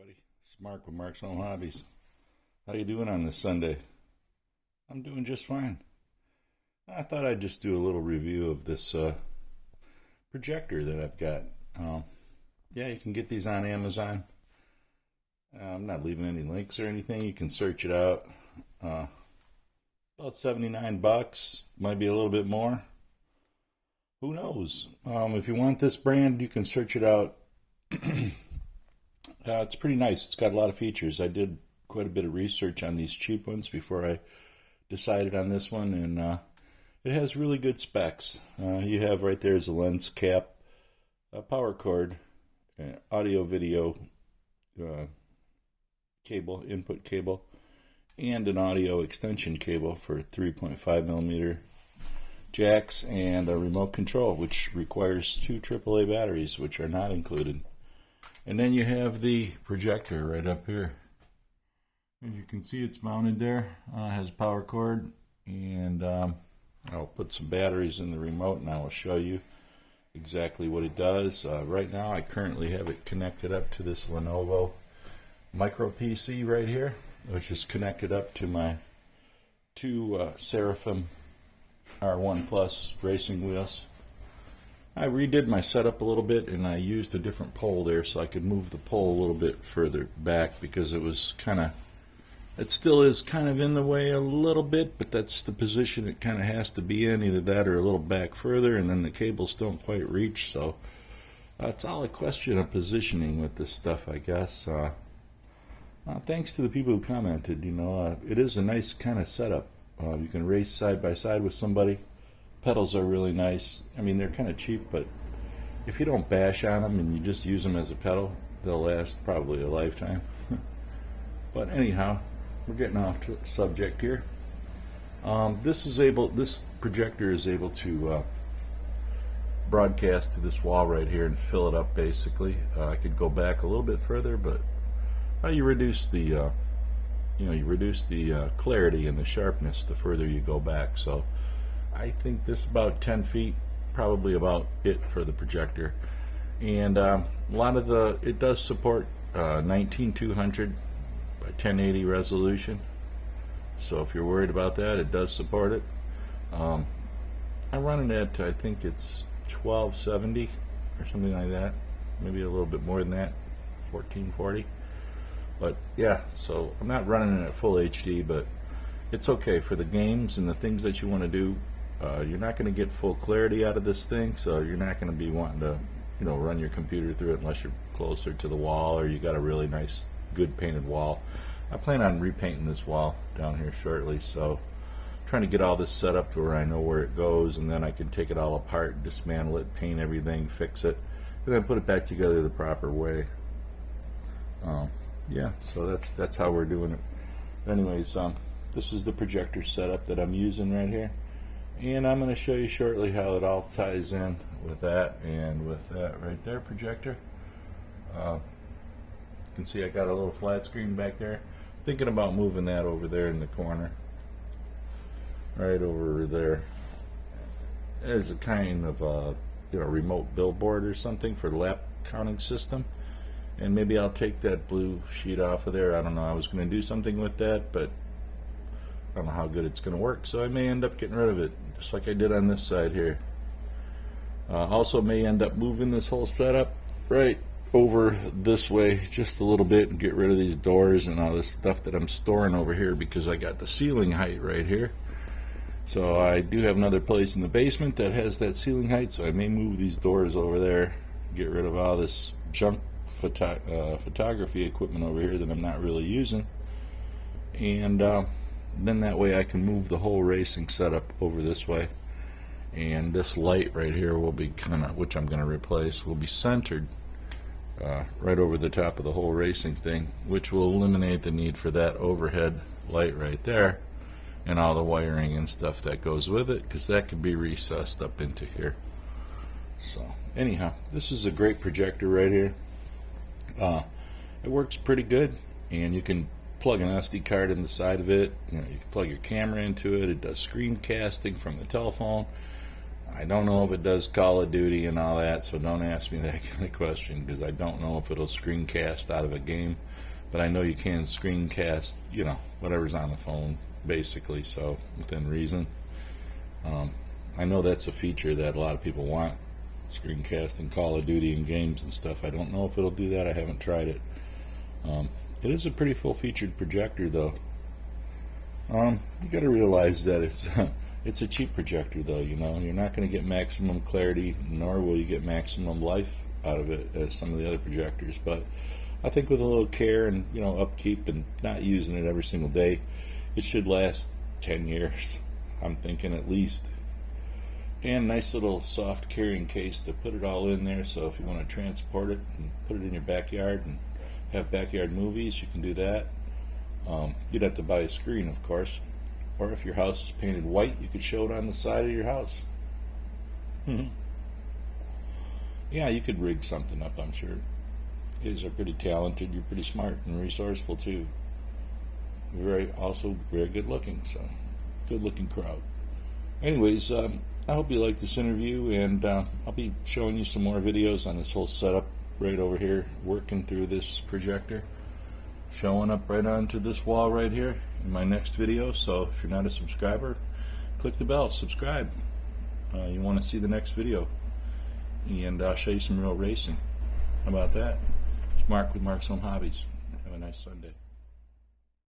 everybody. It's Mark with Mark's Home Hobbies. How you doing on this Sunday? I'm doing just fine. I thought I'd just do a little review of this projector that I've got. Yeah, you can get these on Amazon. I'm not leaving any links or anything. You can search it out. About 79 bucks, might be a little bit more. Who knows? If you want this brand, you can search it out. It's pretty nice. It's got a lot of features. I did quite a bit of research on these cheap ones before I decided on this one, and it has really good specs. You have right there is a lens cap, a power cord, audio video cable, input cable, and an audio extension cable for 3.5 millimeter jacks, and a remote control, which requires two AAA batteries, which are not included. And then you have the projector right up here. As you can see, it's mounted there. Has a power cord, and I'll put some batteries in the remote and I will show you exactly what it does. Right now I currently have it connected up to this Lenovo Micro PC right here, which is connected up to my two Seraphim R1 Plus racing wheels. I redid my setup a little bit, and I used a different pole there so I could move the pole a little bit further back, because it still is kind of in the way a little bit, but that's the position it kind of has to be in, either that or a little back further, and then the cables don't quite reach. So it's all a question of positioning with this stuff, I guess. Thanks to the people who commented. It is a nice kind of setup. You can race side by side with somebody. Pedals are really nice. I mean, they're kind of cheap, but if you don't bash on them and you just use them as a pedal, they'll last probably a lifetime. But anyhow, we're getting off to the subject here. This projector is able to broadcast to this wall right here and fill it up. Basically, I could go back a little bit further, but you reduce the clarity and the sharpness the further you go back. So I think this is about 10 feet, probably about it for the projector. And it does support 19200 by 1080 resolution. So if you're worried about that, it does support it. I'm running it, I think it's 1270 or something like that, maybe a little bit more than that, 1440. But yeah, so I'm not running it at full HD, but it's okay for the games and the things that you want to do. You're not going to get full clarity out of this thing, so you're not going to be wanting to, run your computer through it unless you're closer to the wall or you got a really nice, good painted wall. I plan on repainting this wall down here shortly, so I'm trying to get all this set up to where I know where it goes, and then I can take it all apart, dismantle it, paint everything, fix it, and then put it back together the proper way. Yeah, so that's how we're doing it. Anyways, this is the projector setup that I'm using right here, and I'm going to show you shortly how it all ties in with that and with that right there projector. You can see I got a little flat screen back there. Thinking about moving that over there in the corner, right over there, as a kind of remote billboard or something for the lap counting system. And maybe I'll take that blue sheet off of there. I don't know. I was going to do something with that, but I don't know how good it's going to work, so I may end up getting rid of it, just like I did on this side here. Also may end up moving this whole setup right over this way just a little bit and get rid of these doors and all this stuff that I'm storing over here, because I got the ceiling height right here. So I do have another place in the basement that has that ceiling height, so I may move these doors over there, get rid of all this junk photography equipment over here that I'm not really using, and then that way I can move the whole racing setup over this way, and this light right here will be which I'm going to replace, will be centered right over the top of the whole racing thing, which will eliminate the need for that overhead light right there and all the wiring and stuff that goes with it, because that can be recessed up into here. So anyhow, this is a great projector right here. It works pretty good, and you can plug an SD card in the side of it. You can plug your camera into it. It does screencasting from the telephone. I don't know if it does Call of Duty and all that, so don't ask me that kind of question, because I don't know if it'll screencast out of a game. But I know you can screencast, you know, whatever's on the phone, basically, so within reason. I know that's a feature that a lot of people want, screencasting Call of Duty and games and stuff. I don't know if it'll do that. I haven't tried it. It is a pretty full-featured projector, though. You got to realize that it's a cheap projector, though. You know, you're not going to get maximum clarity, nor will you get maximum life out of it as some of the other projectors. But I think with a little care and, you know, upkeep and not using it every single day, it should last 10 years. I'm thinking at least. And nice little soft carrying case to put it all in there, so if you want to transport it and put it in your backyard and have backyard movies, you can do that. You'd have to buy a screen, of course, or if your house is painted white, you could show it on the side of your house. Yeah, you could rig something up, I'm sure. You guys are pretty talented, you're pretty smart and resourceful too. You're also very good looking, so good looking crowd. Anyways, I hope you like this interview, and I'll be showing you some more videos on this whole setup right over here, working through this projector, showing up right onto this wall right here in my next video. So if you're not a subscriber, click the bell, subscribe. You want to see the next video, and I'll show you some real racing. How about that? It's Mark with Mark's Home Hobbies. Have a nice Sunday.